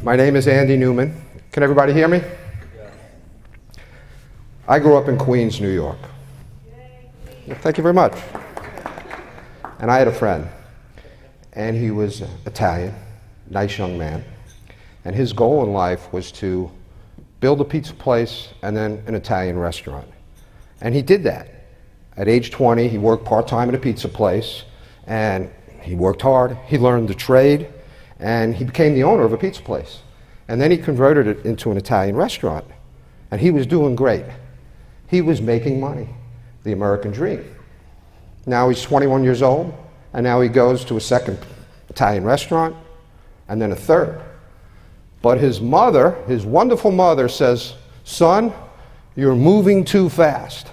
My name is Andy Newman. Can everybody hear me? I grew up in Queens, New York. Thank you very much. And I had a friend, and he was Italian, nice young man. And his goal in life was to build a pizza place and then an Italian restaurant. And he did that. At age 20, he worked part-time at a pizza place, and he worked hard. He learned the trade, and he became the owner of a pizza place. And then he converted it into an Italian restaurant, and he was doing great. He was making money, the American dream. Now he's 21 years old, and now he goes to a second Italian restaurant, and then a third. But his mother, his wonderful mother, says, "Son, you're moving too fast.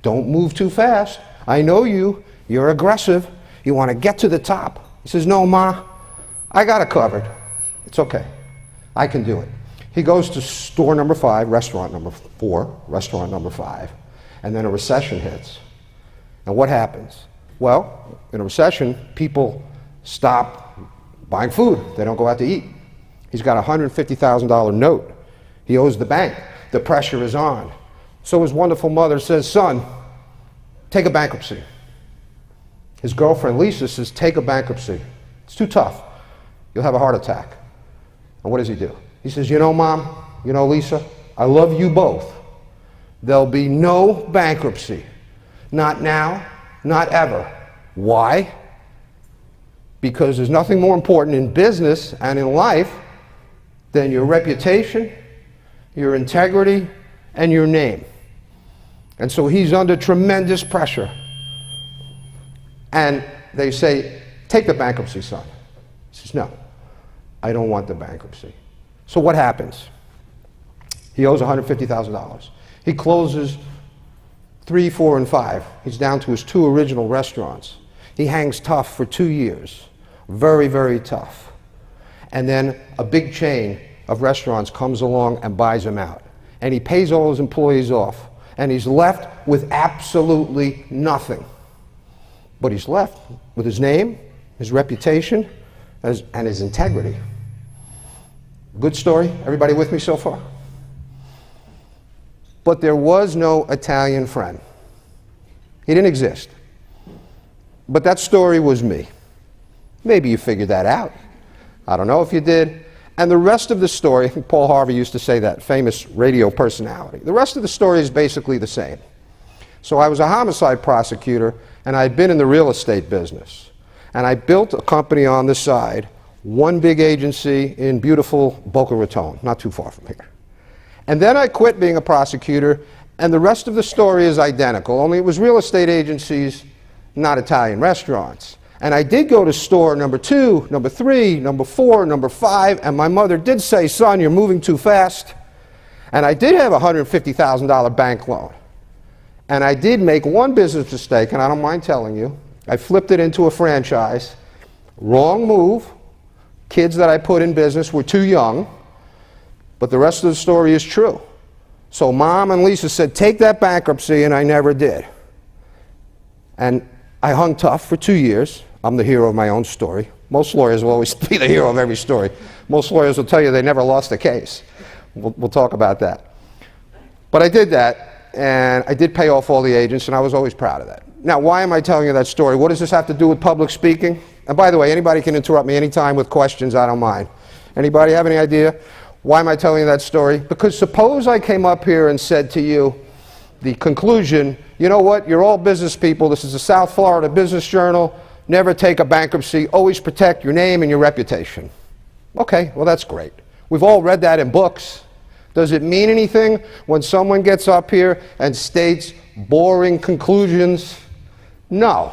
Don't move too fast. I know you. You're aggressive. You want to get to the top." He says, "No, Ma, I got it covered. It's okay. I can do it." He goes to store number 5, restaurant number 4, restaurant number 5, and then a recession hits. And what happens? Well, in a recession, people stop buying food. They don't go out to eat. He's got a $150,000 note. He owes the bank. The pressure is on. So his wonderful mother says, "Son, take a bankruptcy." His girlfriend, Lisa, says, "Take a bankruptcy. It's too tough. You'll have a heart attack." And what does he do? He says, "You know, Mom, you know, Lisa, I love you both. There'll be no bankruptcy. Not now, not ever." Why? Because there's nothing more important in business and in life than your reputation, your integrity, and your name. And so he's under tremendous pressure. And they say, "Take the bankruptcy, son." He says, "No, I don't want the bankruptcy." So what happens? He owes $150,000. He closes 3, 4, and 5. He's down to his 2 original restaurants. He hangs tough for 2 years. Very, very tough. And then a big chain of restaurants comes along and buys him out. And he pays all his employees off. And he's left with absolutely nothing. But he's left with his name, his reputation, and his integrity. Good story? Everybody with me so far? But there was no Italian friend. He didn't exist. But that story was me. Maybe you figured that out. I don't know if you did. And the rest of the story, I think Paul Harvey used to say that, famous radio personality. The rest of the story is basically the same. So I was a homicide prosecutor, and I'd been in the real estate business. And I built a company on the side, one big agency in beautiful Boca Raton, not too far from here. And then I quit being a prosecutor, and the rest of the story is identical, only it was real estate agencies, not Italian restaurants. And I did go to store number 2, number 3, number 4, number 5, and my mother did say, "Son, you're moving too fast." And I did have a $150,000 bank loan. And I did make one business mistake, and I don't mind telling you. I flipped it into a franchise. Wrong move. Kids that I put in business were too young. But the rest of the story is true. So Mom and Lisa said, "Take that bankruptcy," and I never did. And I hung tough for 2 years. I'm the hero of my own story. Most lawyers will always be the hero of every story. Most lawyers will tell you they never lost a case. We'll talk about that. But I did that, and I did pay off all the agents, and I was always proud of that. Now, why am I telling you that story? What does this have to do with public speaking? And by the way, anybody can interrupt me anytime with questions. I don't mind. Anybody have any idea? Why am I telling you that story? Because suppose I came up here and said to you, the conclusion, "You know what, you're all business people. This is the South Florida Business Journal. Never take a bankruptcy. Always protect your name and your reputation." Okay, well, that's great. We've all read that in books. Does it mean anything when someone gets up here and states boring conclusions? No.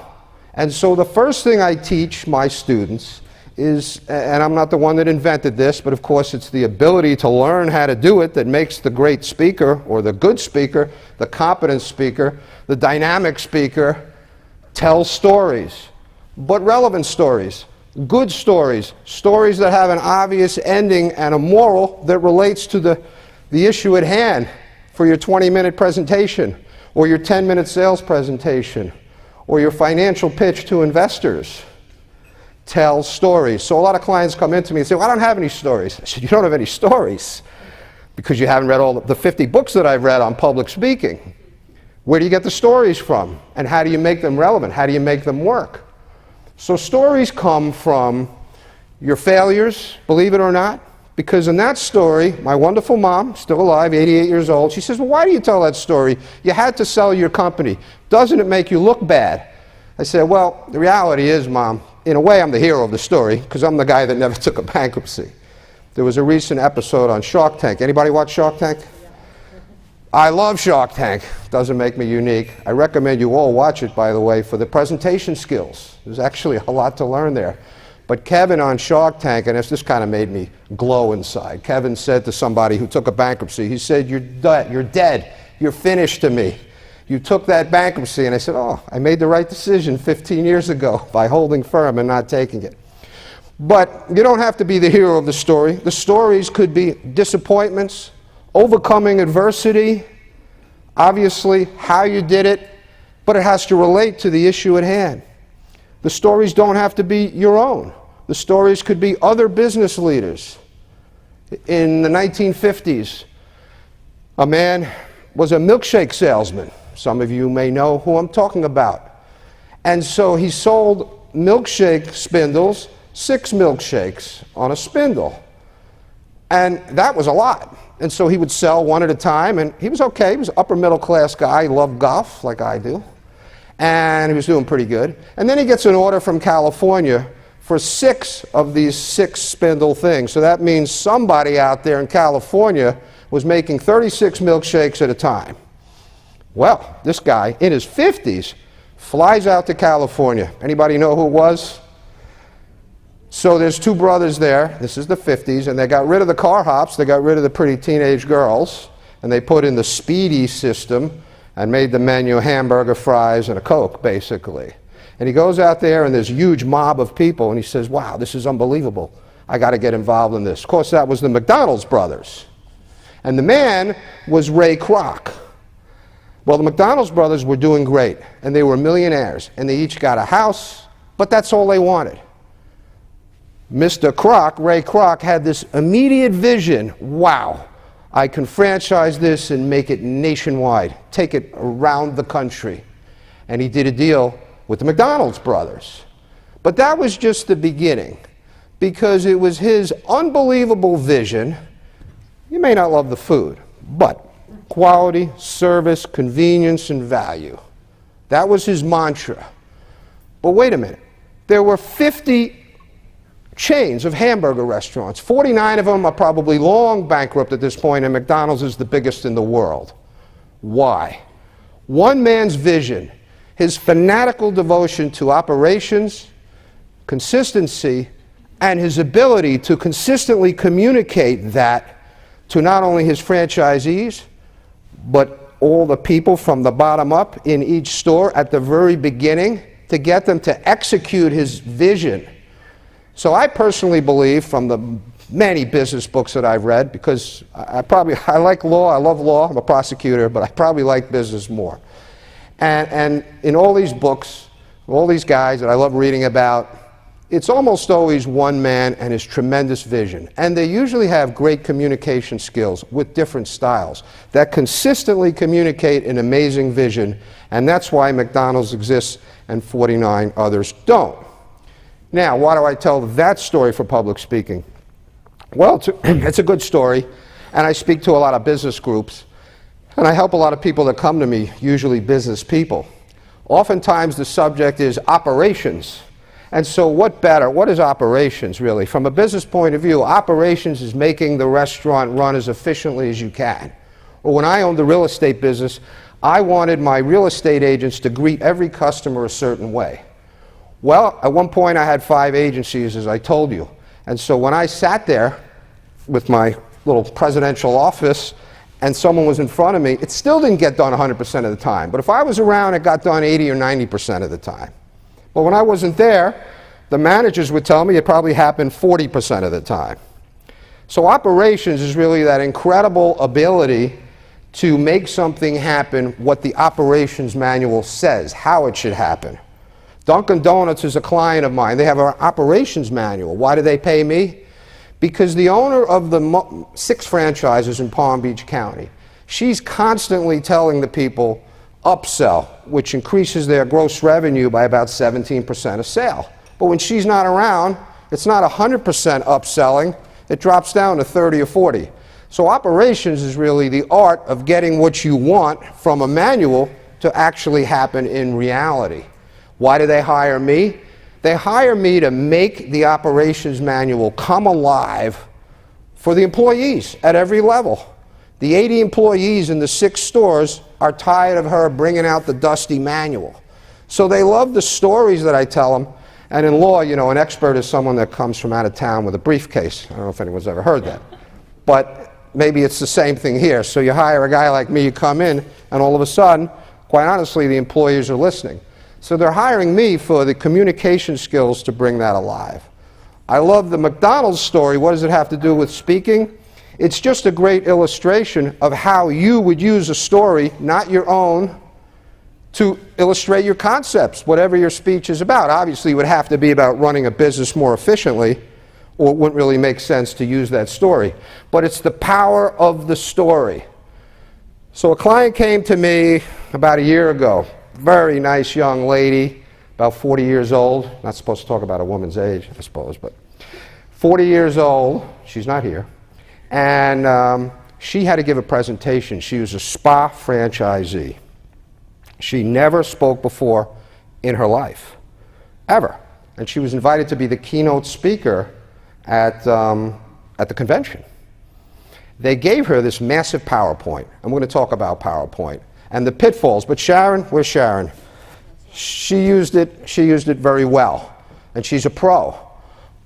And so the first thing I teach my students is, and I'm not the one that invented this, but of course it's the ability to learn how to do it that makes the great speaker, or the good speaker, the competent speaker, the dynamic speaker. Tell stories, but relevant stories, good stories, stories that have an obvious ending and a moral that relates to the issue at hand for your 20-minute presentation, or your 10-minute sales presentation, or your financial pitch to investors. tell stories. So a lot of clients come into me and say, well, I don't have any stories. I said, you don't have any stories because you haven't read all the 50 books that I've read on public speaking. Where do you get the stories from? And how do you make them relevant? How do you make them work? So stories come from your failures, believe it or not, because in that story, my wonderful mom, still alive, 88 years old, she says, well, why do you tell that story? You had to sell your company. Doesn't it make you look bad? I said, well, the reality is, Mom, in a way I'm the hero of the story because I'm the guy that never took a bankruptcy. There was a recent episode on Shark Tank. Anybody watch Shark Tank? I love Shark Tank. Doesn't make me unique. I recommend you all watch it, by the way, for the presentation skills. There's actually a lot to learn there. But Kevin on Shark Tank, and this kind of made me glow inside. Kevin said to somebody who took a bankruptcy, he said, you're dead. You're finished to me. You took that bankruptcy. And I said, oh, I made the right decision 15 years ago by holding firm and not taking it. But you don't have to be the hero of the story. The stories could be disappointments, overcoming adversity, obviously how you did it, but it has to relate to the issue at hand. The stories don't have to be your own. The stories could be other business leaders. In the 1950s, a man was a milkshake salesman. Some of you may know who I'm talking about. And so he sold milkshake spindles, 6 milkshakes on a spindle. And that was a lot. And so he would sell one at a time, and he was okay. He was an upper middle class guy. He loved golf like I do. And he was doing pretty good. And then he gets an order from California for 6 of these 6 spindle things. So that means somebody out there in California was making 36 milkshakes at a time. Well, this guy in his 50s flies out to California. Anybody know who it was? So there's 2 brothers there. This is the 50s, and they got rid of the car hops. They got rid of the pretty teenage girls, and they put in the Speedy system and made the menu hamburger, fries, and a Coke, basically. And he goes out there, and there's a huge mob of people, and he says, wow, this is unbelievable. I got to get involved in this. Of course, that was the McDonald's brothers. And the man was Ray Kroc. Well, the McDonald's brothers were doing great, and they were millionaires, and they each got a house, but that's all they wanted. Mr. Kroc, Ray Kroc, had this immediate vision, wow, I can franchise this and make it nationwide, take it around the country. And he did a deal with the McDonald's brothers. But that was just the beginning, because it was his unbelievable vision. You may not love the food, but quality, service, convenience, and value. That was his mantra. But wait a minute. There were 50 chains of hamburger restaurants. 49 of them are probably long bankrupt at this point, and McDonald's is the biggest in the world. Why? One man's vision, his fanatical devotion to operations, consistency, and his ability to consistently communicate that to not only his franchisees, but all the people from the bottom up in each store at the very beginning to get them to execute his vision. So I personally believe, from the many business books that I've read, because I like law, I love law, I'm a prosecutor, but I probably like business more. And in all these books, all these guys that I love reading about, it's almost always one man and his tremendous vision. And they usually have great communication skills with different styles that consistently communicate an amazing vision, and that's why McDonald's exists and 49 others don't. Now, why do I tell that story for public speaking? Well, it's a good story, and I speak to a lot of business groups, and I help a lot of people that come to me, usually business people. Oftentimes the subject is operations. And so what is operations really? From a business point of view, operations is making the restaurant run as efficiently as you can. Or when I owned the real estate business, I wanted my real estate agents to greet every customer a certain way. Well, at one point I had 5 agencies, as I told you. And so when I sat there with my little presidential office and someone was in front of me, it still didn't get done 100% of the time. But if I was around, it got done 80 or 90% of the time. But when I wasn't there, the managers would tell me it probably happened 40% of the time. So operations is really that incredible ability to make something happen what the operations manual says, how it should happen. Dunkin' Donuts is a client of mine. They have an operations manual. Why do they pay me? Because the owner of the 6 franchises in Palm Beach County, she's constantly telling the people upsell, which increases their gross revenue by about 17% a sale. But when she's not around, it's not 100% upselling. It drops down to 30 or 40. So operations is really the art of getting what you want from a manual to actually happen in reality. Why do they hire me? They hire me to make the operations manual come alive for the employees at every level. The 80 employees in the 6 stores are tired of her bringing out the dusty manual. So they love the stories that I tell them. And in law, you know, an expert is someone that comes from out of town with a briefcase. I don't know if anyone's ever heard that. But maybe it's the same thing here. So you hire a guy like me, you come in, and all of a sudden, quite honestly, the employees are listening. So they're hiring me for the communication skills to bring that alive. I love the McDonald's story. What does it have to do with speaking? It's just a great illustration of how you would use a story, not your own, to illustrate your concepts, whatever your speech is about. Obviously, it would have to be about running a business more efficiently, or it wouldn't really make sense to use that story. But it's the power of the story. So a client came to me about a year ago. Very nice young lady, about 40 years old. Not supposed to talk about a woman's age, I suppose, but 40 years old. She's not here. And she had to give a presentation. She was a spa franchisee. She never spoke before in her life, ever. And she was invited to be the keynote speaker at the convention. They gave her this massive PowerPoint. I'm going to talk about PowerPoint and the pitfalls. But Sharon, where's Sharon? She used it very well. And she's a pro.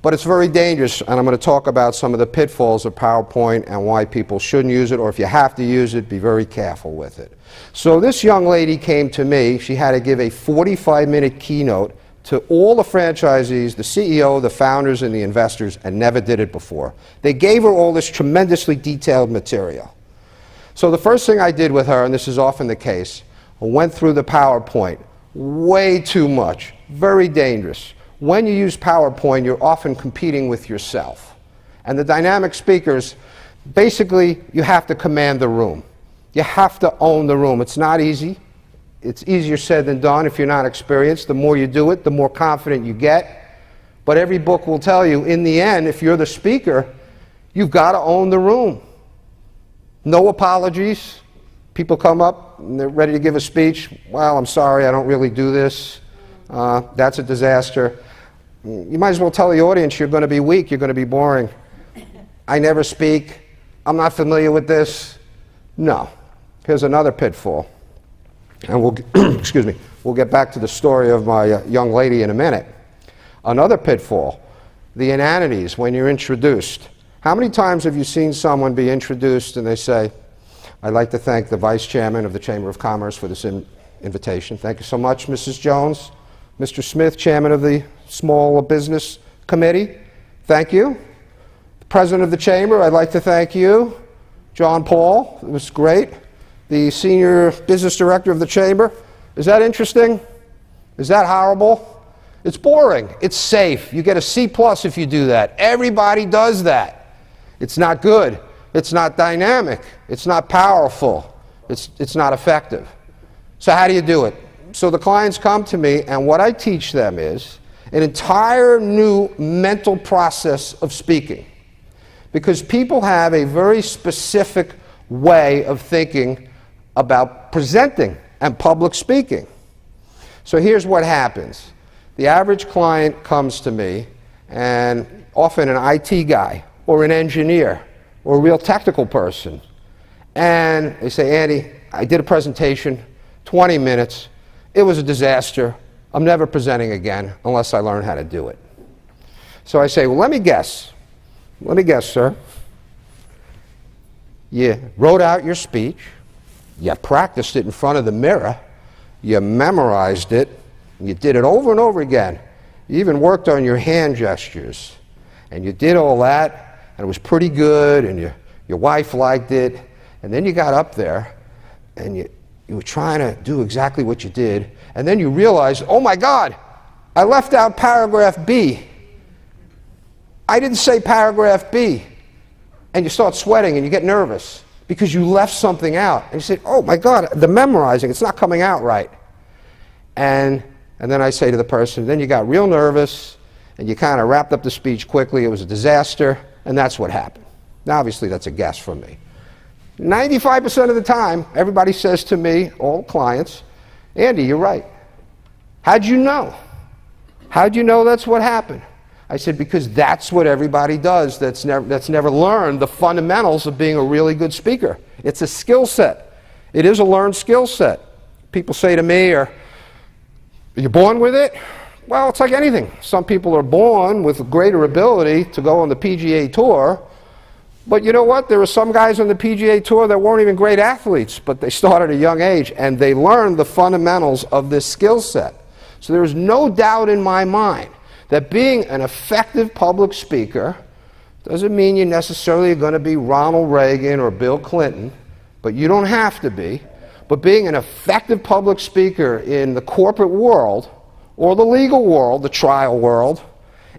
But it's very dangerous, and I'm going to talk about some of the pitfalls of PowerPoint and why people shouldn't use it, or if you have to use it, be very careful with it. So this young lady came to me. She had to give a 45-minute keynote to all the franchisees, the CEO, the founders, and the investors, and never did it before. They gave her all this tremendously detailed material. So the first thing I did with her, and this is often the case, I went through the PowerPoint way too much, very dangerous. When you use PowerPoint, you're often competing with yourself. And the dynamic speakers, basically, you have to command the room. You have to own the room. It's not easy. It's easier said than done if you're not experienced. The more you do it, the more confident you get. But every book will tell you, in the end, if you're the speaker, you've got to own the room. No apologies. People come up and they're ready to give a speech. Well, I'm sorry, I don't really do this. That's a disaster. You might as well tell the audience you're going to be weak, you're going to be boring. I never speak. I'm not familiar with this. No. Here's another pitfall. And we'll get back to the story of my young lady in a minute. Another pitfall, the inanities when you're introduced. How many times have you seen someone be introduced and they say, I'd like to thank the Vice Chairman of the Chamber of Commerce for this invitation. Thank you so much, Mrs. Jones. Mr. Smith, Chairman of the Small Business Committee, thank you. The President of the Chamber, I'd like to thank you. John Paul, it was great. The Senior Business Director of the Chamber. Is that interesting? Is that horrible? It's boring. It's safe. You get a C+ if you do that. Everybody does that. It's not good. It's not dynamic. It's not powerful. It's not effective. So how do you do it? So the clients come to me, and what I teach them is an entire new mental process of speaking. Because people have a very specific way of thinking about presenting and public speaking. So here's what happens. The average client comes to me, and often an IT guy or an engineer or a real technical person, and they say, Andy, I did a presentation, 20 minutes, it was a disaster, I'm never presenting again unless I learn how to do it. So I say, well, let me guess, sir. You wrote out your speech, you practiced it in front of the mirror, you memorized it, and you did it over and over again. You even worked on your hand gestures, and you did all that, and it was pretty good, and your wife liked it, and then you got up there, and you were trying to do exactly what you did, and then you realized, oh my God, I left out paragraph B. I didn't say paragraph B. And you start sweating and you get nervous because you left something out. And you say, oh my God, the memorizing, it's not coming out right. And then I say to the person, then you got real nervous and you kind of wrapped up the speech quickly. It was a disaster, and that's what happened. Now, obviously, that's a guess from me. 95% of the time, everybody says to me, all clients, Andy, you're right. How'd you know? How'd you know that's what happened? I said, because that's what everybody does that's never learned the fundamentals of being a really good speaker. It's a skill set. It is a learned skill set. People say to me, are you born with it? Well, it's like anything. Some people are born with greater ability to go on the PGA Tour, but you know what? There are some guys on the PGA Tour that weren't even great athletes, but they started at a young age, and they learned the fundamentals of this skill set. So there is no doubt in my mind that being an effective public speaker doesn't mean you're necessarily going to be Ronald Reagan or Bill Clinton, but you don't have to be. But being an effective public speaker in the corporate world, or the legal world, the trial world,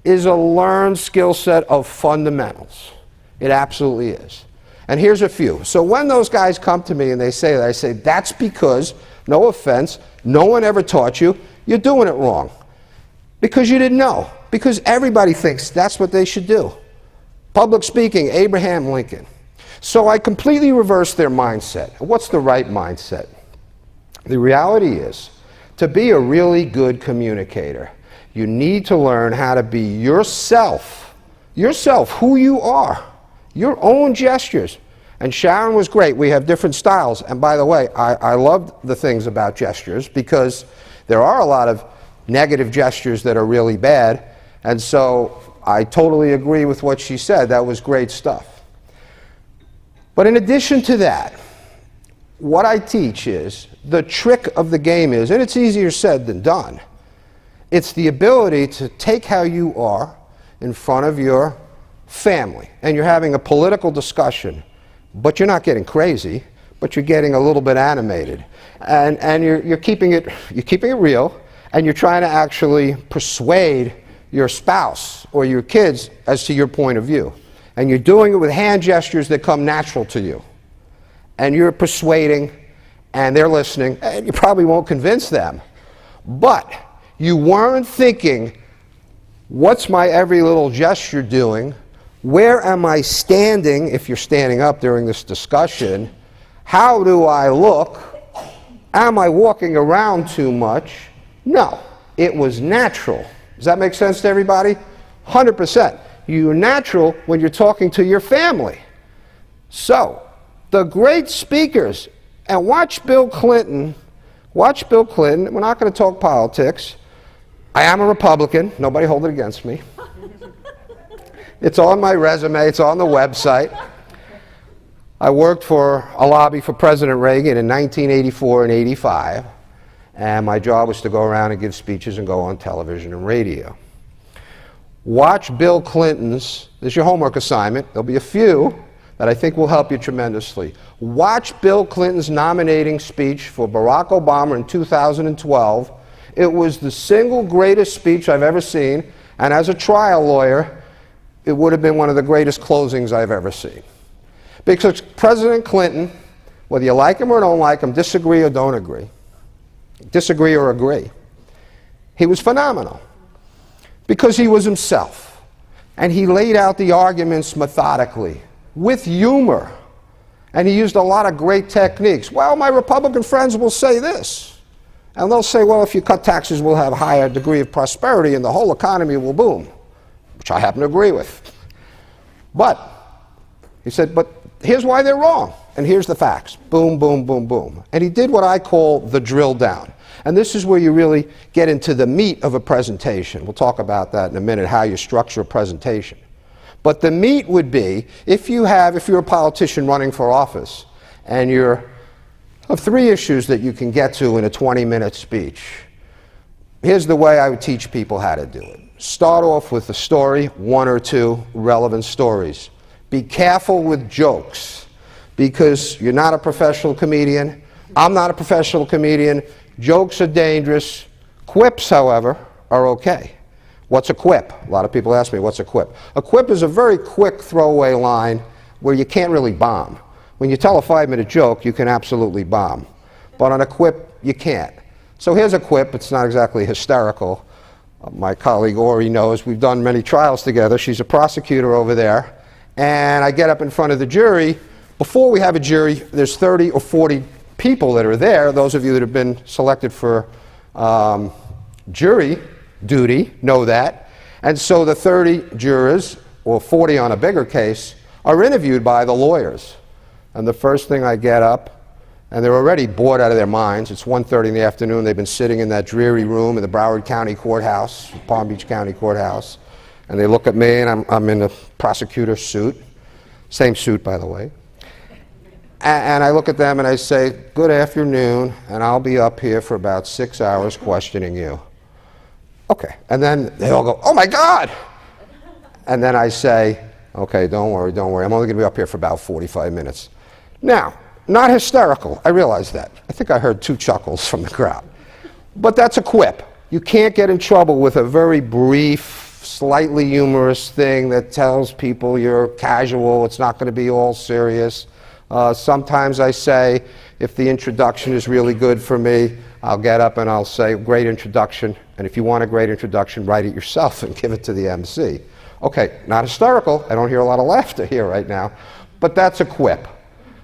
is a learned skill set of fundamentals. It absolutely is. And here's a few. So when those guys come to me and they say that, I say, that's because, no offense, no one ever taught you, you're doing it wrong. Because you didn't know. Because everybody thinks that's what they should do. Public speaking, Abraham Lincoln. So I completely reversed their mindset. What's the right mindset? The reality is, to be a really good communicator, you need to learn how to be yourself, who you are, your own gestures. And Sharon was great. We have different styles. And by the way, I loved the things about gestures because there are a lot of negative gestures that are really bad. And so I totally agree with what she said. That was great stuff. But in addition to that, what I teach is, the trick of the game is, and it's easier said than done, it's the ability to take how you are in front of your family, and you're having a political discussion, but you're not getting crazy, but you're getting a little bit animated, and you're keeping it real, and you're trying to actually persuade your spouse or your kids as to your point of view, and you're doing it with hand gestures that come natural to you. And you're persuading, and they're listening, and you probably won't convince them. But you weren't thinking, what's my every little gesture doing? Where am I standing, if you're standing up during this discussion? How do I look? Am I walking around too much? No, it was natural. Does that make sense to everybody? 100%. You're natural when you're talking to your family. So, the great speakers, and watch Bill Clinton, we're not going to talk politics. I am a Republican, nobody hold it against me. It's on my resume, it's on the website. I worked for a lobby for President Reagan in 1984 and 85, and my job was to go around and give speeches and go on television and radio. Watch Bill Clinton's, this is your homework assignment, there'll be a few that I think will help you tremendously. Watch Bill Clinton's nominating speech for Barack Obama in 2012. It was the single greatest speech I've ever seen, and as a trial lawyer, it would have been one of the greatest closings I've ever seen. Because President Clinton, whether you like him or don't like him, disagree or don't agree, disagree or agree, he was phenomenal. Because he was himself, and he laid out the arguments methodically, with humor, and he used a lot of great techniques. Well, my Republican friends will say this, and they'll say, well, if you cut taxes, we'll have a higher degree of prosperity and the whole economy will boom, which I happen to agree with. But, he said, but here's why they're wrong, and here's the facts. Boom, boom, boom, boom. And he did what I call the drill down. And this is where you really get into the meat of a presentation. We'll talk about that in a minute, how you structure a presentation. But the meat would be, if you're a politician running for office, and you have 3 issues that you can get to in a 20-minute speech, here's the way I would teach people how to do it. Start off with a story, 1 or 2 relevant stories. Be careful with jokes, because you're not a professional comedian. I'm not a professional comedian. Jokes are dangerous. Quips, however, are okay. What's a quip? A lot of people ask me, what's a quip? A quip is a very quick throwaway line where you can't really bomb. When you tell a 5-minute joke, you can absolutely bomb. But on a quip, you can't. So here's a quip. It's not exactly hysterical. My colleague Ori knows we've done many trials together. She's a prosecutor over there. And I get up in front of the jury. Before we have a jury, there's 30 or 40 people that are there. Those of you that have been selected for jury duty know that. And so the 30 jurors, or 40 on a bigger case, are interviewed by the lawyers. And the first thing I get up, and they're already bored out of their minds. It's 1:30 in the afternoon. They've been sitting in that dreary room in the Broward County Courthouse, Palm Beach County Courthouse. And they look at me, and I'm in a prosecutor's suit. Same suit, by the way. And I look at them and I say, good afternoon, and I'll be up here for about 6 hours questioning you. Okay. And then they all go, oh my God! And then I say, okay, don't worry. I'm only going to be up here for about 45 minutes. Now, not hysterical, I realize that. I think I heard 2 chuckles from the crowd. But that's a quip. You can't get in trouble with a very brief, slightly humorous thing that tells people you're casual, it's not going to be all serious. Sometimes I say, if the introduction is really good for me, I'll get up and I'll say, great introduction, and if you want a great introduction, write it yourself and give it to the MC. Okay, not hysterical, I don't hear a lot of laughter here right now, but that's a quip.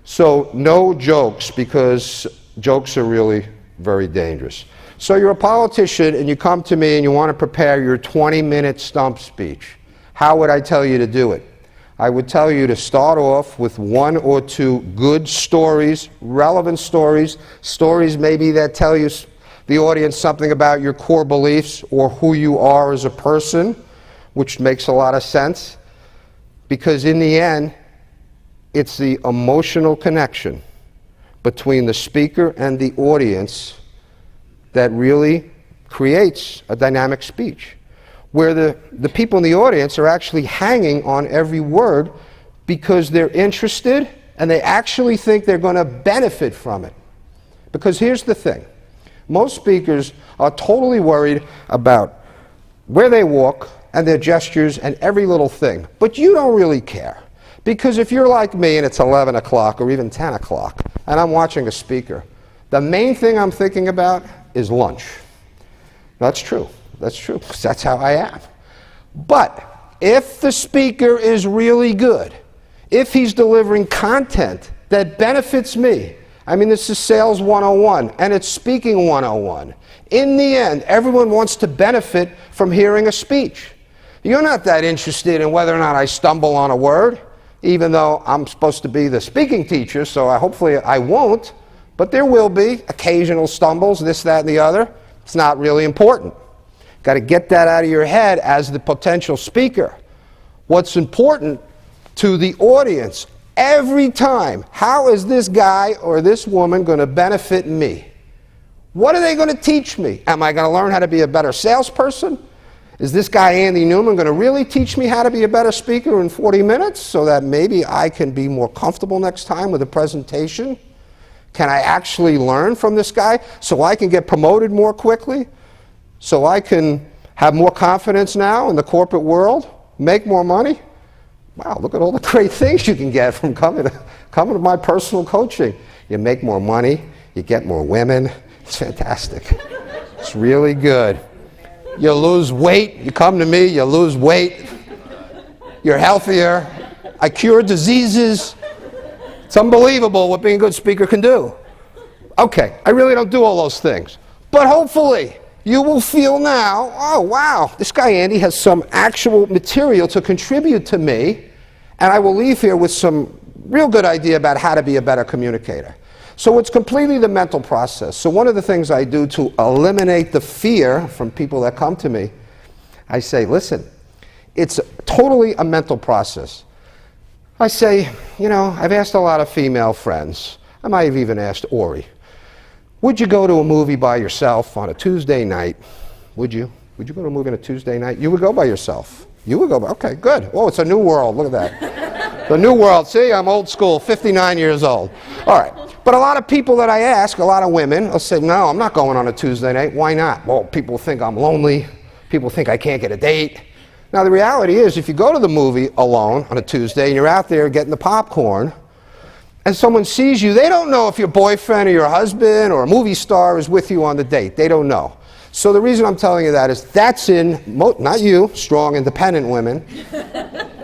So no jokes, because jokes are really very dangerous. So you're a politician and you come to me and you want to prepare your 20-minute stump speech. How would I tell you to do it? I would tell you to start off with 1 or 2 good stories, relevant stories, stories maybe that tell you, the audience, something about your core beliefs or who you are as a person, which makes a lot of sense, because in the end, it's the emotional connection between the speaker and the audience that really creates a dynamic speech, where the people in the audience are actually hanging on every word because they're interested and they actually think they're going to benefit from it. Because here's the thing. Most speakers are totally worried about where they walk and their gestures and every little thing. But you don't really care. Because if you're like me and it's 11 o'clock or even 10 o'clock and I'm watching a speaker, the main thing I'm thinking about is lunch. That's true. That's true, because that's how I am. But if the speaker is really good, if he's delivering content that benefits me, I mean, this is Sales 101, and it's Speaking 101. In the end, everyone wants to benefit from hearing a speech. You're not that interested in whether or not I stumble on a word, even though I'm supposed to be the speaking teacher, so hopefully I won't, but there will be occasional stumbles, this, that, and the other. It's not really important. Got to get that out of your head as the potential speaker. What's important to the audience every time, how is this guy or this woman going to benefit me? What are they going to teach me? Am I going to learn how to be a better salesperson? Is this guy Andy Newman going to really teach me how to be a better speaker in 40 minutes so that maybe I can be more comfortable next time with a presentation? Can I actually learn from this guy so I can get promoted more quickly? So I can have more confidence now in the corporate world? Make more money? Wow, look at all the great things you can get from coming to my personal coaching. You make more money, you get more women. It's fantastic. It's really good. You lose weight, you come to me, you lose weight. You're healthier. I cure diseases. It's unbelievable what being a good speaker can do. Okay, I really don't do all those things. But hopefully, you will feel now, oh wow, this guy Andy has some actual material to contribute to me, and I will leave here with some real good idea about how to be a better communicator. So it's completely the mental process. So one of the things I do to eliminate the fear from people that come to me, I say, listen, it's totally a mental process. I say, you know, I've asked a lot of female friends. I might have even asked Ori. Would you go to a movie by yourself on a Tuesday night? Would you? Would you go to a movie on a Tuesday night? You would go by yourself. You would go by, okay, good. Oh, it's a new world, look at that. The new world, see, I'm old school, 59 years old. All right, but a lot of people that I ask, a lot of women, will say, no, I'm not going on a Tuesday night. Why not? Well, people think I'm lonely. People think I can't get a date. Now the reality is, if you go to the movie alone on a Tuesday and you're out there getting the popcorn, and someone sees you, they don't know if your boyfriend or your husband or a movie star is with you on the date. They don't know. So the reason I'm telling you that is that's in, not you, strong, independent women,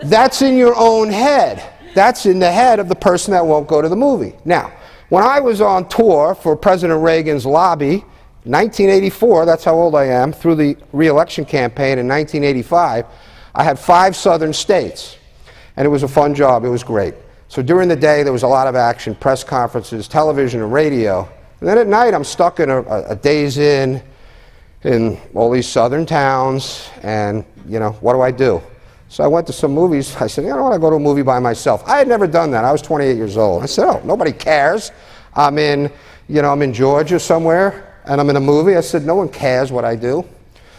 that's in your own head. That's in the head of the person that won't go to the movie. Now, when I was on tour for President Reagan's lobby, 1984, that's how old I am, through the re-election campaign in 1985, I had 5 southern states. And it was a fun job. It was great. So during the day, there was a lot of action, press conferences, television, and radio. And then at night, I'm stuck in a Days Inn in all these southern towns, and, you know, what do I do? So I went to some movies. I said, you know what, I'll go to a movie by myself. I had never done that. I was 28 years old. I said, oh, nobody cares. I'm in Georgia somewhere, and I'm in a movie. I said, no one cares what I do.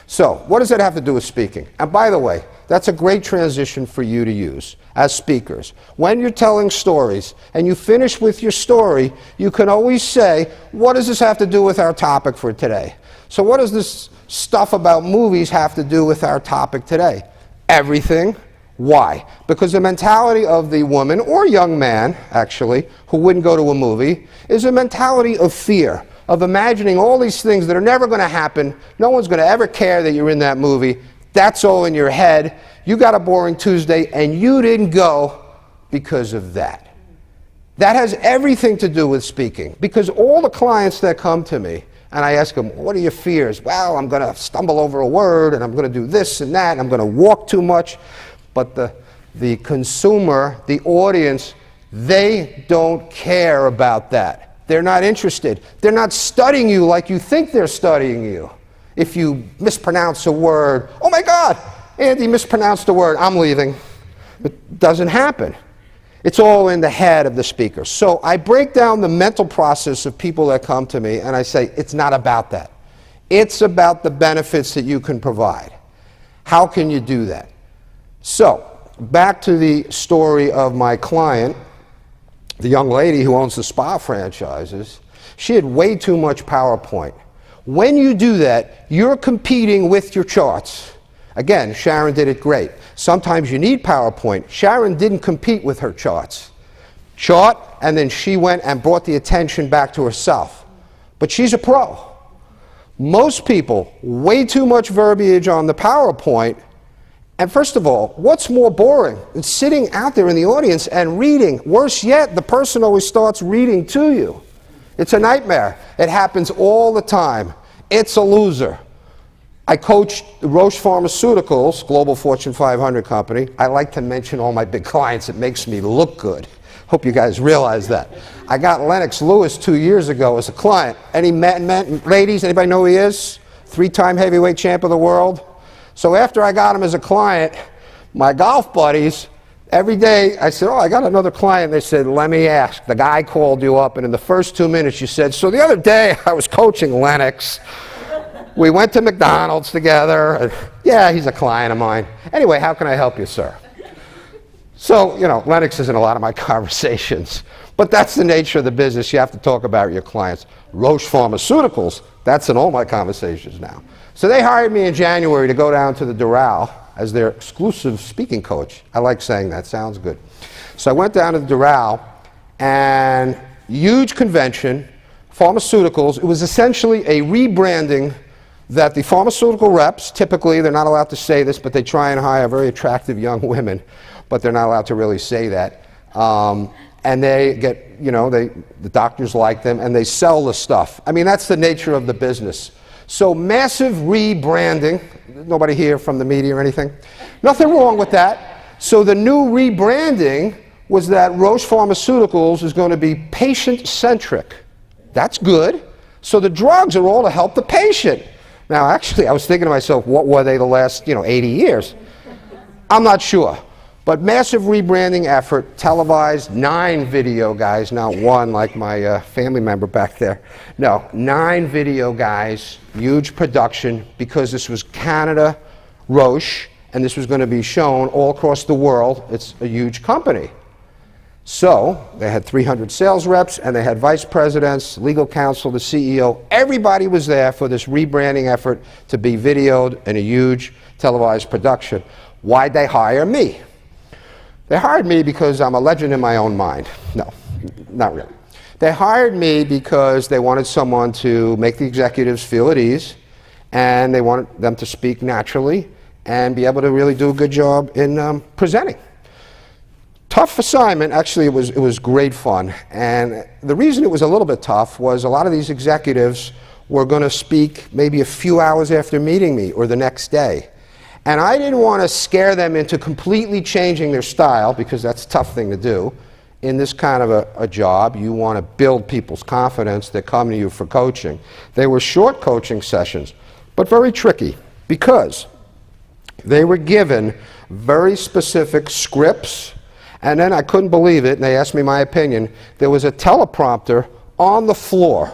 So what does that have to do with speaking? And by the way, that's a great transition for you to use as speakers. When you're telling stories and you finish with your story, you can always say, what does this have to do with our topic for today? So what does this stuff about movies have to do with our topic today? Everything. Why? Because the mentality of the woman, or young man, actually, who wouldn't go to a movie, is a mentality of fear, of imagining all these things that are never going to happen. No one's going to ever care that you're in that movie. That's all in your head. You got a boring Tuesday, and you didn't go because of that. That has everything to do with speaking, because all the clients that come to me, and I ask them, what are your fears? Well, I'm going to stumble over a word, and I'm going to do this and that, and I'm going to walk too much. But the consumer, the audience, they don't care about that. They're not interested. They're not studying you like you think they're studying you. If you mispronounce a word, oh my God, Andy mispronounced a word, I'm leaving. It doesn't happen. It's all in the head of the speaker. So I break down the mental process of people that come to me, and I say, it's not about that. It's about the benefits that you can provide. How can you do that? So, back to the story of my client, the young lady who owns the spa franchises. She had way too much PowerPoint. When you do that, you're competing with your charts. Again, Sharon did it great. Sometimes you need PowerPoint. Sharon didn't compete with her charts. Chart, and then she went and brought the attention back to herself. But she's a pro. Most people, way too much verbiage on the PowerPoint. And first of all, what's more boring than sitting out there in the audience and reading? Worse yet, the person always starts reading to you. It's a nightmare. It happens all the time. It's a loser. I coached Roche Pharmaceuticals, global Fortune 500 company. I like to mention all my big clients. It makes me look good. Hope you guys realize that. I got Lennox Lewis 2 years ago as a client. Any ladies, anybody know who he is? 3-time heavyweight champ of the world. So after I got him as a client, my golf buddies, every day I said, oh, I got another client. They said, let me ask. The guy called you up, and in the first 2 minutes you said, so the other day I was coaching Lennox. We went to McDonald's together. And, yeah, he's a client of mine. Anyway, how can I help you, sir? So, you know, Lennox is in a lot of my conversations. But that's the nature of the business. You have to talk about your clients. Roche Pharmaceuticals, that's in all my conversations now. So they hired me in January to go down to the Doral as their exclusive speaking coach. I like saying that. Sounds good. So I went down to the Doral, and huge convention, pharmaceuticals. It was essentially a rebranding that the pharmaceutical reps, typically, they're not allowed to say this, but they try and hire very attractive young women, but they're not allowed to really say that. And they get, you know, the doctors like them, and they sell the stuff. I mean, that's the nature of the business. So massive rebranding. Nobody here from the media or anything? Nothing wrong with that. So the new rebranding was that Roche Pharmaceuticals is going to be patient-centric. That's good. So the drugs are all to help the patient. Now, actually, I was thinking to myself, what were they the last, 80 years? I'm not sure. But massive rebranding effort, televised, 9 video guys, not one like my family member back there. No, 9 video guys, huge production, because this was Canada, Roche, and this was going to be shown all across the world. It's a huge company. So they had 300 sales reps, and they had vice presidents, legal counsel, the CEO. Everybody was there for this rebranding effort to be videoed in a huge televised production. Why'd they hire me? They hired me because I'm a legend in my own mind. No, not really. They hired me because they wanted someone to make the executives feel at ease, and they wanted them to speak naturally and be able to really do a good job in presenting. Tough assignment. Actually, it was great fun. And the reason it was a little bit tough was a lot of these executives were going to speak maybe a few hours after meeting me or the next day. And I didn't want to scare them into completely changing their style, because that's a tough thing to do. In this kind of a job, you want to build people's confidence that come to you for coaching. They were short coaching sessions, but very tricky, because they were given very specific scripts, and then I couldn't believe it, and they asked me my opinion. There was a teleprompter on the floor,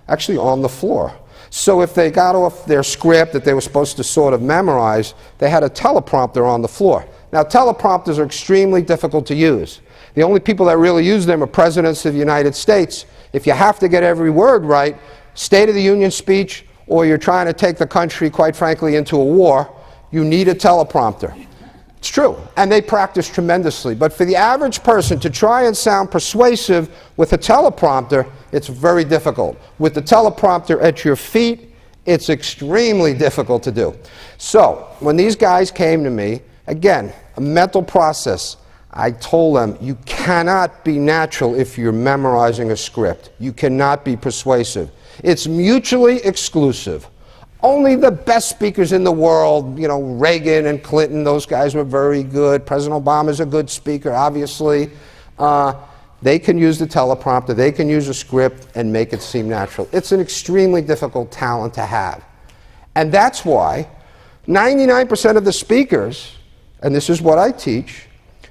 actually on the floor. So if they got off their script that they were supposed to sort of memorize, they had a teleprompter on the floor. Now, teleprompters are extremely difficult to use. The only people that really use them are presidents of the United States. If you have to get every word right, State of the Union speech, or you're trying to take the country, quite frankly, into a war, you need a teleprompter. It's true, and they practice tremendously. But for the average person to try and sound persuasive with a teleprompter, it's very difficult. With the teleprompter at your feet, it's extremely difficult to do. So when these guys came to me, again, a mental process, I told them, you cannot be natural if you're memorizing a script. You cannot be persuasive. It's mutually exclusive. Only the best speakers in the world, you know, Reagan and Clinton, those guys were very good. President Obama's a good speaker, obviously. They can use the teleprompter, they can use a script and make it seem natural. It's an extremely difficult talent to have. And that's why 99% of the speakers, and this is what I teach,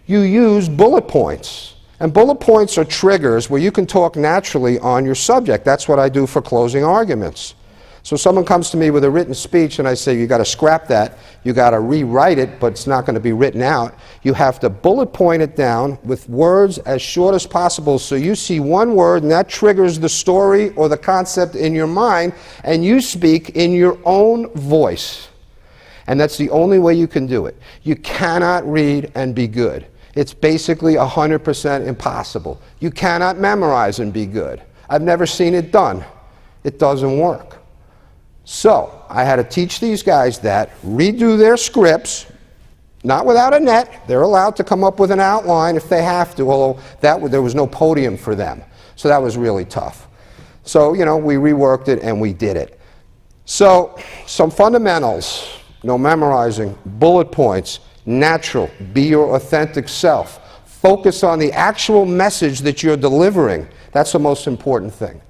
you use bullet points. And bullet points are triggers where you can talk naturally on your subject. That's what I do for closing arguments. So someone comes to me with a written speech and I say, you got to scrap that, you got to rewrite it, but it's not going to be written out. You have to bullet point it down with words as short as possible, so you see one word and that triggers the story or the concept in your mind, and you speak in your own voice. And that's the only way you can do it. You cannot read and be good. It's basically 100% impossible. You cannot memorize and be good. I've never seen it done. It doesn't work. So I had to teach these guys that, redo their scripts, not without a net. They're allowed to come up with an outline if they have to, although there was no podium for them. So that was really tough. So, you know, we reworked it and we did it. So some fundamentals: no memorizing, bullet points, natural, be your authentic self. Focus on the actual message that you're delivering. That's the most important thing.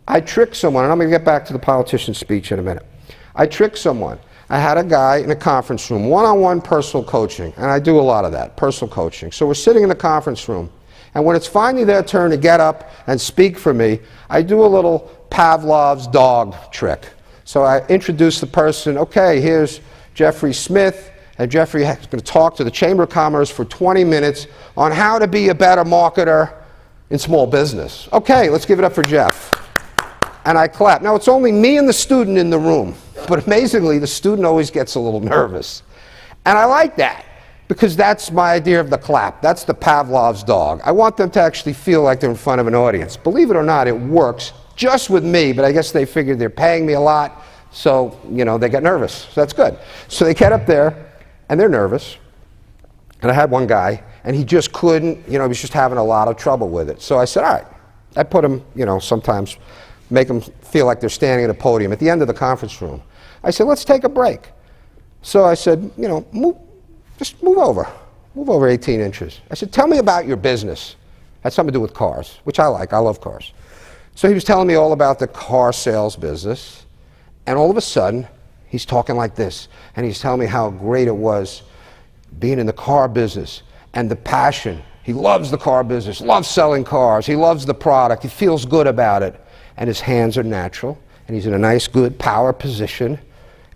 I tricked someone, and I'm going to get back to the politician's speech in a minute. I tricked someone. I had a guy in a conference room, one-on-one personal coaching, and I do a lot of that, personal coaching. So we're sitting in the conference room, and when it's finally their turn to get up and speak for me, I do a little Pavlov's dog trick. So I introduce the person. Okay, here's Jeffrey Smith, and Jeffrey is going to talk to the Chamber of Commerce for 20 minutes on how to be a better marketer in small business. Okay, let's give it up for Jeff. And I clap. Now, it's only me and the student in the room, but amazingly, the student always gets a little nervous. And I like that, because that's my idea of the clap. That's the Pavlov's dog. I want them to actually feel like they're in front of an audience. Believe it or not, it works just with me, but I guess they figured they're paying me a lot, so, you know, they get nervous. So that's good. So they get up there, and they're nervous. And I had one guy, and he just couldn't, you know, he was just having a lot of trouble with it. So I said, all right. I put him, you know, sometimes make them feel like they're standing at a podium at the end of the conference room. I said, let's take a break. So I said, you know, just move over 18 inches. I said, tell me about your business. It had something to do with cars, which I like. I love cars. So he was telling me all about the car sales business, and all of a sudden, he's talking like this, and he's telling me how great it was being in the car business and the passion. He loves the car business, loves selling cars, he loves the product, he feels good about it. And his hands are natural, and he's in a nice, good power position.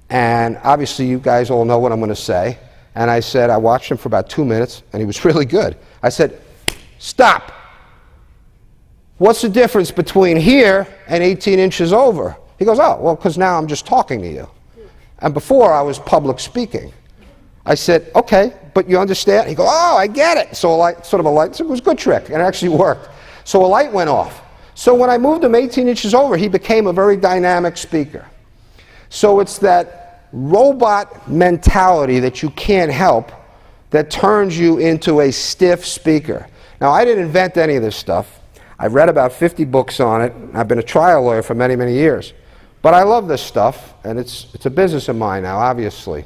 And obviously, you guys all know what I'm going to say. And I said, I watched him for about 2 minutes, and he was really good. I said, Stop. What's the difference between here and 18 inches over? He goes, oh, well, because now I'm just talking to you. And before I was public speaking. I said, okay, but you understand? He goes, oh, I get it. So a light, sort of a light, so it was a good trick, and it actually worked. So a light went off. So when I moved him 18 inches over, he became a very dynamic speaker. So it's that robot mentality that you can't help that turns you into a stiff speaker. Now, I didn't invent any of this stuff. I've read about 50 books on it. I've been a trial lawyer for many, many years. But I love this stuff, and it's a business of mine now, obviously.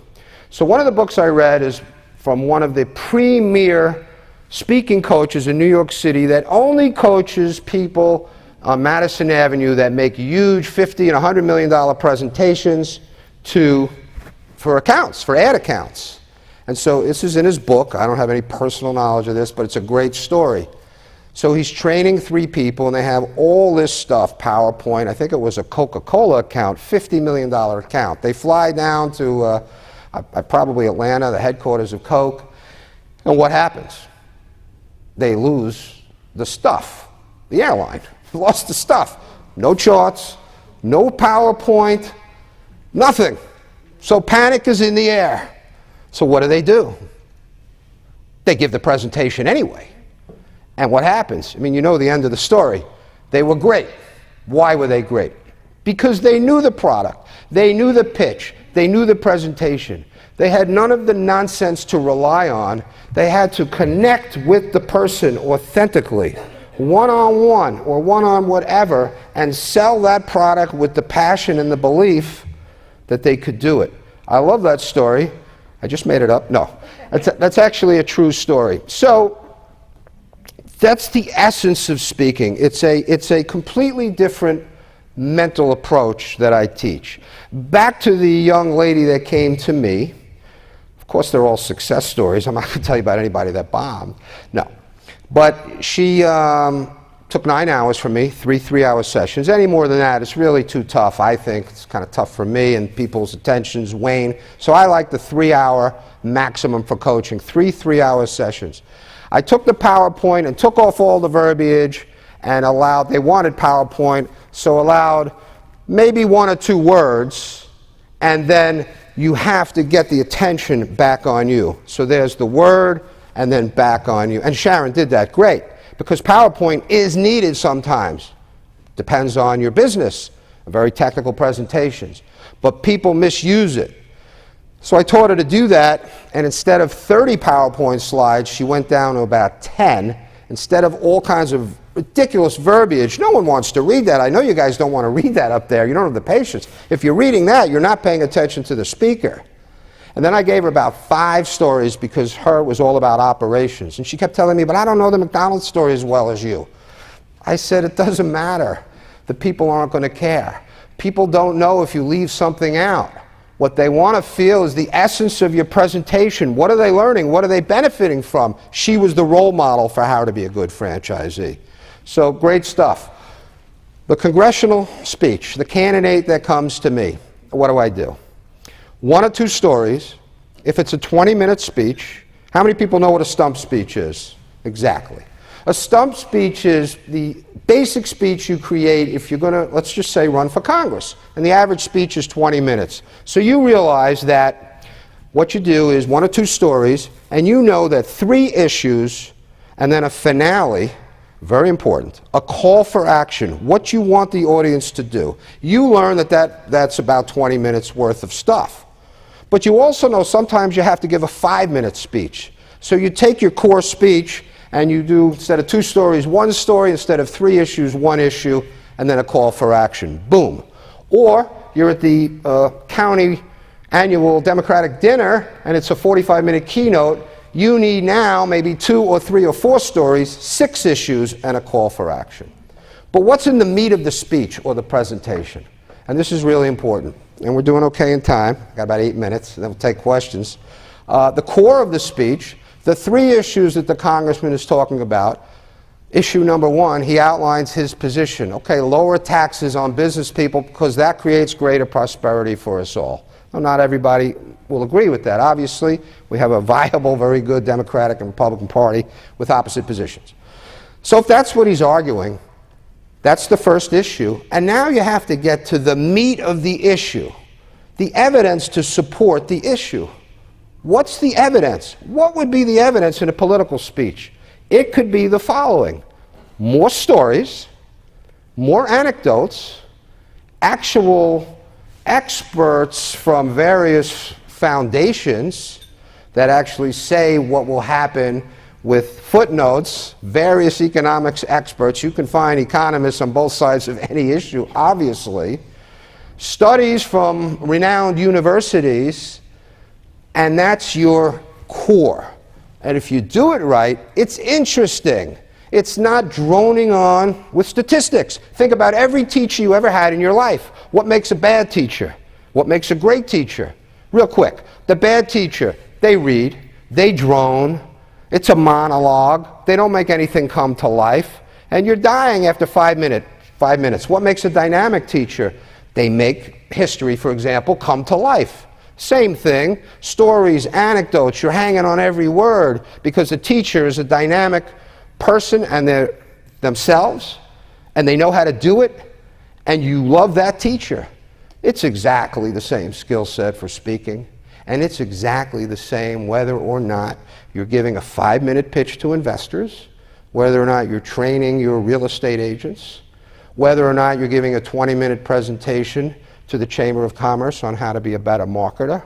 So one of the books I read is from one of the premier speaking coaches in New York City that only coaches people on Madison Avenue that make huge $50 and $100 million presentations for accounts, for ad accounts. And so this is in his book. I don't have any personal knowledge of this, but it's a great story. So he's training 3 people, and they have all this stuff, PowerPoint. I think it was a Coca-Cola account, $50 million account. They fly down to probably Atlanta, the headquarters of Coke. And what happens? They lose the stuff. The airline lost the stuff. No charts, no PowerPoint, nothing. So panic is in the air. So what do? They give the presentation anyway. And what happens? I mean, you know the end of the story. They were great. Why were they great? Because they knew the product. They knew the pitch. They knew the presentation. They had none of the nonsense to rely on. They had to connect with the person authentically, one-on-one or one-on whatever, and sell that product with the passion and the belief that they could do it. I love that story. I just made it up. No, that's actually a true story. So that's the essence of speaking. It's a completely different mental approach that I teach. Back to the young lady that came to me. Of course, they're all success stories. I'm not going to tell you about anybody that bombed. No. But she took 9 hours from me, 3-hour sessions. Any more than that, it's really too tough, I think. It's kind of tough for me, and people's attentions wane. So I like the 3-hour maximum for coaching, 3-hour sessions. I took the PowerPoint and took off all the verbiage and allowed, they wanted PowerPoint, so allowed maybe 1 or 2 words, and then you have to get the attention back on you. So there's the word and then back on you. And Sharon did that great, because PowerPoint is needed sometimes. Depends on your business, very technical presentations. But people misuse it. So I taught her to do that, and instead of 30 PowerPoint slides, she went down to about 10. Instead of all kinds of ridiculous verbiage. No one wants to read that. I know you guys don't want to read that up there. You don't have the patience. If you're reading that, you're not paying attention to the speaker. And then I gave her about 5 stories, because her was all about operations. And she kept telling me, but I don't know the McDonald's story as well as you. I said, it doesn't matter. The people aren't going to care. People don't know if you leave something out. What they want to feel is the essence of your presentation. What are they learning? What are they benefiting from? She was the role model for how to be a good franchisee. So great stuff. The congressional speech, the candidate that comes to me, what do? 1 or 2 stories. If it's a 20-minute speech, how many people know what a stump speech is? Exactly. A stump speech is the basic speech you create if you're going to, let's just say, run for Congress. And the average speech is 20 minutes. So you realize that what you do is 1 or 2 stories, and you know that 3 issues and then a finale. Very important. A call for action. What you want the audience to do. You learn that's about 20 minutes worth of stuff. But you also know sometimes you have to give a 5-minute speech. So you take your core speech and you do, instead of 2 stories, 1 story, instead of 3 issues, 1 issue, and then a call for action. Boom. Or you're at the county annual Democratic dinner and it's a 45-minute keynote. You need now maybe 2 or 3 or 4 stories, 6 issues, and a call for action. But what's in the meat of the speech or the presentation? And this is really important. And we're doing okay in time. Got about 8 minutes, and then we'll take questions. The core of the speech, the 3 issues that the congressman is talking about. Issue number 1, he outlines his position. Okay, lower taxes on business people because that creates greater prosperity for us all. Well, not everybody will agree with that. Obviously, we have a viable, very good Democratic and Republican Party with opposite positions. So if that's what he's arguing, that's the first issue. And now you have to get to the meat of the issue, the evidence to support the issue. What's the evidence? What would be the evidence in a political speech? It could be the following: more stories, more anecdotes, actual experts from various foundations that actually say what will happen, with footnotes, various economics experts. You can find economists on both sides of any issue, obviously. Studies from renowned universities, and that's your core. And if you do it right, it's interesting. It's not droning on with statistics. Think about every teacher you ever had in your life. What makes a bad teacher? What makes a great teacher? Real quick, the bad teacher, they read, they drone, it's a monologue, they don't make anything come to life, and you're dying after 5 minutes. What makes a dynamic teacher? They make history, for example, come to life. Same thing, stories, anecdotes, you're hanging on every word because the teacher is a dynamic person and they're themselves, and they know how to do it, and you love that teacher. It's exactly the same skill set for speaking, and it's exactly the same whether or not you're giving a 5-minute pitch to investors, whether or not you're training your real estate agents, whether or not you're giving a 20-minute presentation to the Chamber of Commerce on how to be a better marketer,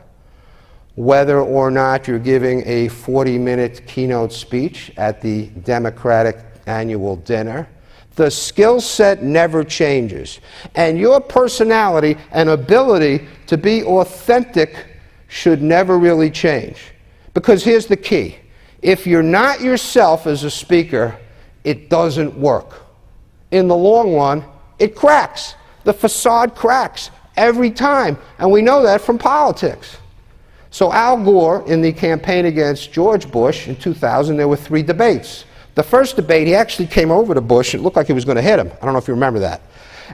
whether or not you're giving a 40-minute keynote speech at the Democratic annual dinner. The skill set never changes. And your personality and ability to be authentic should never really change. Because here's the key. If you're not yourself as a speaker, it doesn't work. In the long run, it cracks. The facade cracks every time. And we know that from politics. So Al Gore, in the campaign against George Bush in 2000, there were 3 debates. The first debate, he actually came over to Bush. It looked like he was going to hit him. I don't know if you remember that.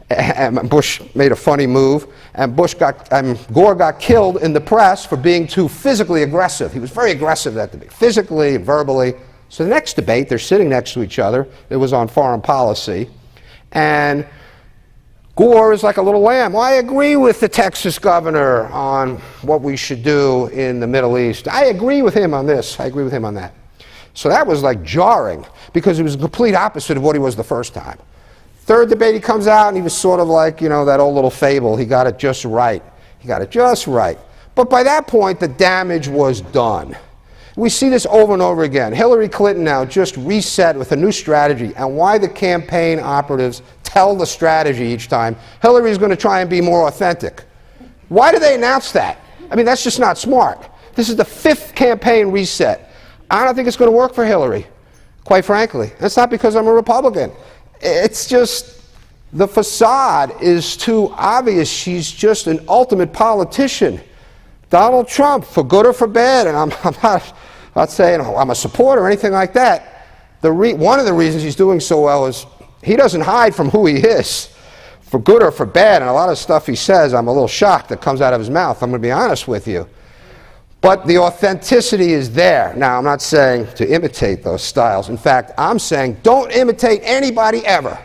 And Bush made a funny move, and Gore got killed in the press for being too physically aggressive. He was very aggressive that debate, physically and verbally. So the next debate, they're sitting next to each other. It was on foreign policy. And Gore is like a little lamb. Well, I agree with the Texas governor on what we should do in the Middle East. I agree with him on this. I agree with him on that. So that was like jarring, because it was the complete opposite of what he was the first time. Third debate, he comes out and he was sort of like, you know, that old little fable. He got it just right. He got it just right. But by that point, the damage was done. We see this over and over again. Hillary Clinton now just reset with a new strategy, and why the campaign operatives tell the strategy each time. Hillary's going to try and be more authentic. Why do they announce that? I mean, that's just not smart. This is the 5th campaign reset. I don't think it's going to work for Hillary, quite frankly. That's not because I'm a Republican. It's just the facade is too obvious. She's just an ultimate politician. Donald Trump, for good or for bad, and I'm not saying I'm a supporter or anything like that. One of the reasons he's doing so well is he doesn't hide from who he is, for good or for bad. And a lot of stuff he says, I'm a little shocked that comes out of his mouth. I'm going to be honest with you. But the authenticity is there. Now, I'm not saying to imitate those styles. In fact, I'm saying don't imitate anybody ever.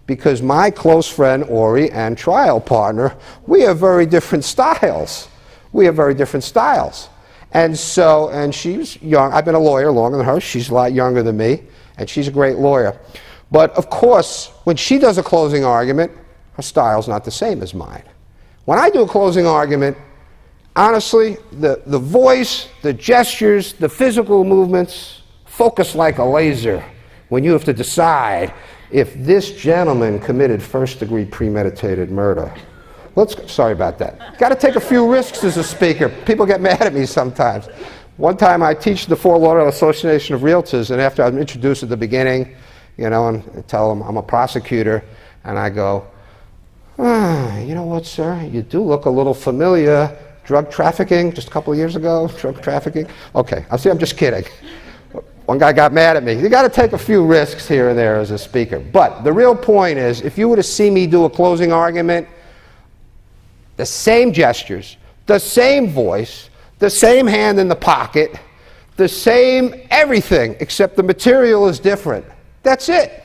Because my close friend, Ori, and trial partner, we have very different styles. We have very different styles. And she's young. I've been a lawyer longer than her. She's a lot younger than me, and she's a great lawyer. But, of course, when she does a closing argument, her style's not the same as mine. When I do a closing argument, honestly, the voice, the gestures, the physical movements focus like a laser when you have to decide if this gentleman committed first-degree premeditated murder. Sorry about that. Got to take a few risks as a speaker. People get mad at me sometimes. One time I teach the Fort Lauderdale Association of Realtors, and after I'm introduced at the beginning, you know, and tell them I'm a prosecutor, and I go, you know what, sir, you do look a little familiar. Drug trafficking, just a couple of years ago, drug trafficking. Okay, I'm just kidding. One guy got mad at me. You got to take a few risks here and there as a speaker. But the real point is, if you were to see me do a closing argument, the same gestures, the same voice, the same hand in the pocket, the same everything, except the material is different. That's it.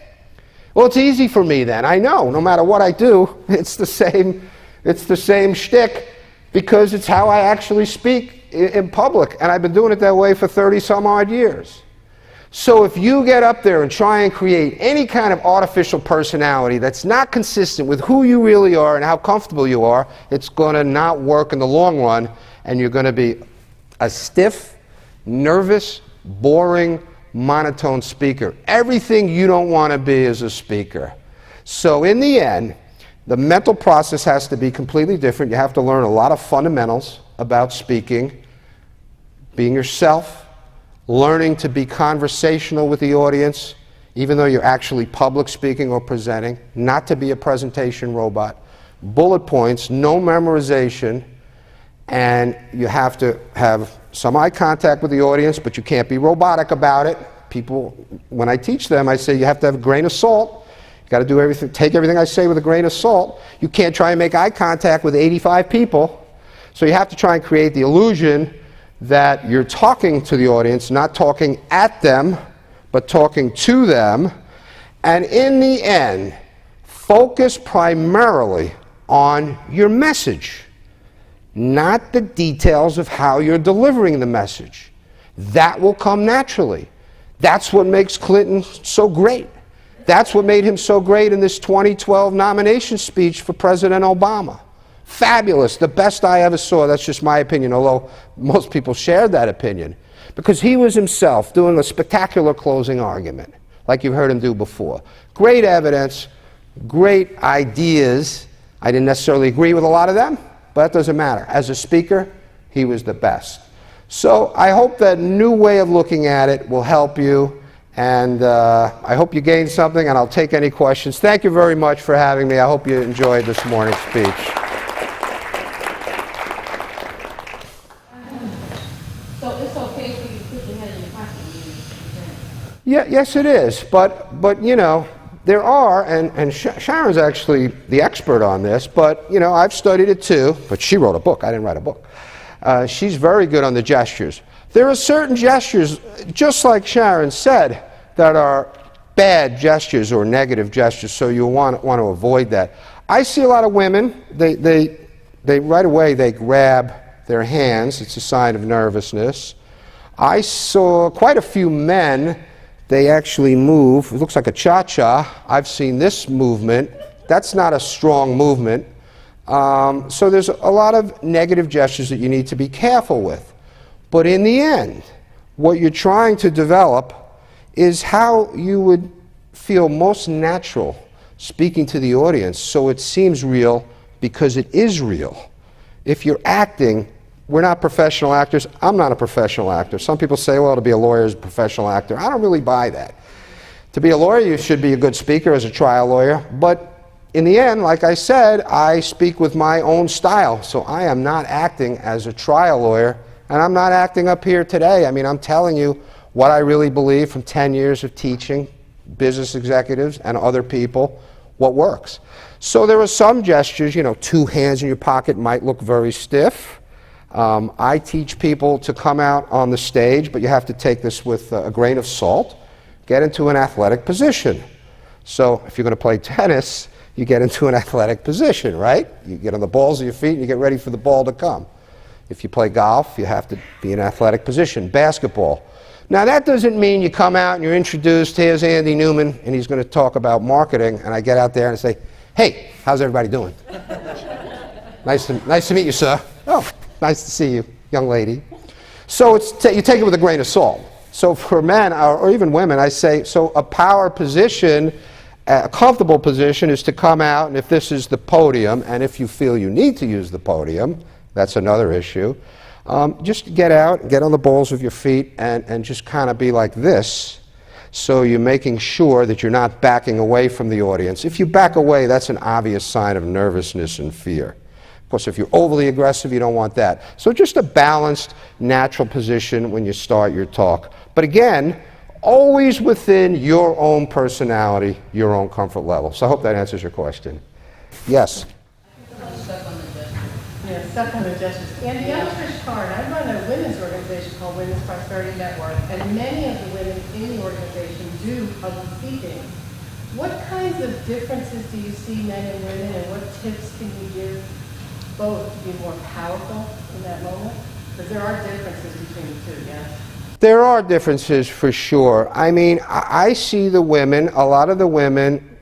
Well, it's easy for me then. I know, no matter what I do, it's the same shtick, because it's how I actually speak in public, and I've been doing it that way for 30 some odd years. So if you get up there and try and create any kind of artificial personality that's not consistent with who you really are and how comfortable you are, it's going to not work in the long run, and you're going to be a stiff, nervous, boring, monotone speaker. Everything you don't want to be as a speaker. So in the end, the mental process has to be completely different. You have to learn a lot of fundamentals about speaking, being yourself, learning to be conversational with the audience, even though you're actually public speaking or presenting, not to be a presentation robot, bullet points, no memorization, and you have to have some eye contact with the audience, but you can't be robotic about it. People, when I teach them, I say you have to have a grain of salt. You got to do everything, take everything I say with a grain of salt. You can't try and make eye contact with 85 people. So you have to try and create the illusion that you're talking to the audience, not talking at them, but talking to them. And in the end, focus primarily on your message, not the details of how you're delivering the message. That will come naturally. That's what makes Clinton so great. That's what made him so great in this 2012 nomination speech for President Obama. Fabulous, the best I ever saw. That's just my opinion, although most people shared that opinion. Because he was himself doing a spectacular closing argument, like you've heard him do before. Great evidence, great ideas. I didn't necessarily agree with a lot of them, but that doesn't matter. As a speaker, he was the best. So I hope that new way of looking at it will help you, and I hope you gained something, and I'll take any questions. Thank you very much for having me. I hope you enjoyed this morning's speech. So it's okay for you to put your head in your pocket when you present? Yeah, yes, it is. But you know, there are, and Sharon's actually the expert on this, but you know, I've studied it too, but she wrote a book. I didn't write a book. She's very good on the gestures. There are certain gestures, just like Sharon said, that are bad gestures or negative gestures, so you want to avoid that. I see a lot of women, they right away they grab their hands. It's a sign of nervousness. I saw quite a few men, they actually move. It looks like a cha-cha. I've seen this movement. That's not a strong movement. So there's a lot of negative gestures that you need to be careful with. But in the end, what you're trying to develop is how you would feel most natural speaking to the audience so it seems real because it is real. If you're acting, we're not professional actors. I'm not a professional actor. Some people say, well, to be a lawyer is a professional actor. I don't really buy that. To be a lawyer, you should be a good speaker as a trial lawyer. But in the end, like I said, I speak with my own style. So I am not acting as a trial lawyer, and I'm not acting up here today. I mean, I'm telling you what I really believe from 10 years of teaching business executives and other people what works. So there are some gestures, you know, 2 hands in your pocket might look very stiff. I teach people to come out on the stage, but you have to take this with a grain of salt. Get into an athletic position. So if you're going to play tennis, you get into an athletic position, right? You get on the balls of your feet and you get ready for the ball to come. If you play golf, you have to be in an athletic position. Basketball. Now that doesn't mean you come out and you're introduced, here's Andy Newman, and he's going to talk about marketing, and I get out there and say, hey, how's everybody doing? Nice to meet you, sir. Oh, nice to see you, young lady. So you take it with a grain of salt. So for men, or even women, I say, so a power position, a comfortable position is to come out, and if this is the podium, and if you feel you need to use the podium, that's another issue, just get out, get on the balls of your feet, and just kind of be like this. So you're making sure that you're not backing away from the audience. If you back away, that's an obvious sign of nervousness and fear. Of course, if you're overly aggressive, you don't want that. So just a balanced, natural position when you start your talk. But again, always within your own personality, your own comfort level. So I hope that answers your question. Yes? Stuck on the gesture. step on the gestures. Andy, I'm Trish Carr, and I run a women's organization called Women's Prosperity Network, and many of the women in the organization do public speaking. What kinds of differences do you see men and women, and what tips can you give both to be more powerful in that moment? Because there are differences between the two, yes? There are differences for sure. I mean, I see the women, a lot of the women,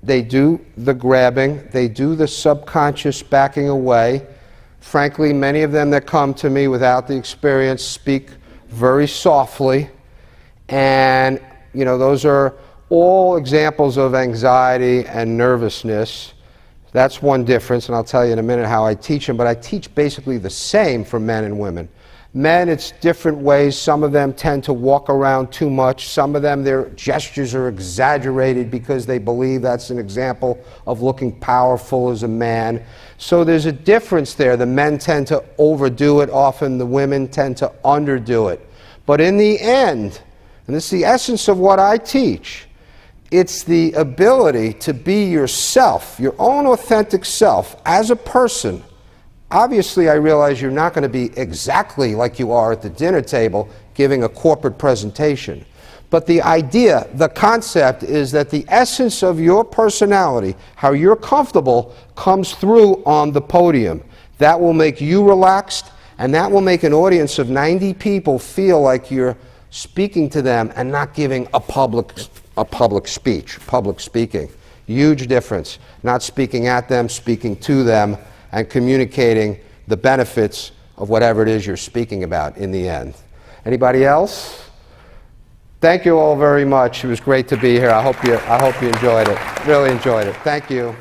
they do the grabbing, they do the subconscious backing away. Frankly, many of them that come to me without the experience speak very softly. And, you know, those are all examples of anxiety and nervousness. That's one difference, and I'll tell you in a minute how I teach them, but I teach basically the same for men and women. Men, it's different ways. Some of them tend to walk around too much. Some of them, their gestures are exaggerated because they believe that's an example of looking powerful as a man. So there's a difference there. The men tend to overdo it. Often the women tend to underdo it. But in the end, and this is the essence of what I teach, it's the ability to be yourself, your own authentic self as a person. Obviously, I realize you're not going to be exactly like you are at the dinner table giving a corporate presentation. But the idea, the concept is that the essence of your personality, how you're comfortable, comes through on the podium. That will make you relaxed, and that will make an audience of 90 people feel like you're speaking to them and not giving a public speech, public speaking. Huge difference. Not speaking at them, speaking to them, and communicating the benefits of whatever it is you're speaking about in the end. Anybody else? Thank you all very much. It was great to be here. I hope you enjoyed it. Really enjoyed it. Thank you.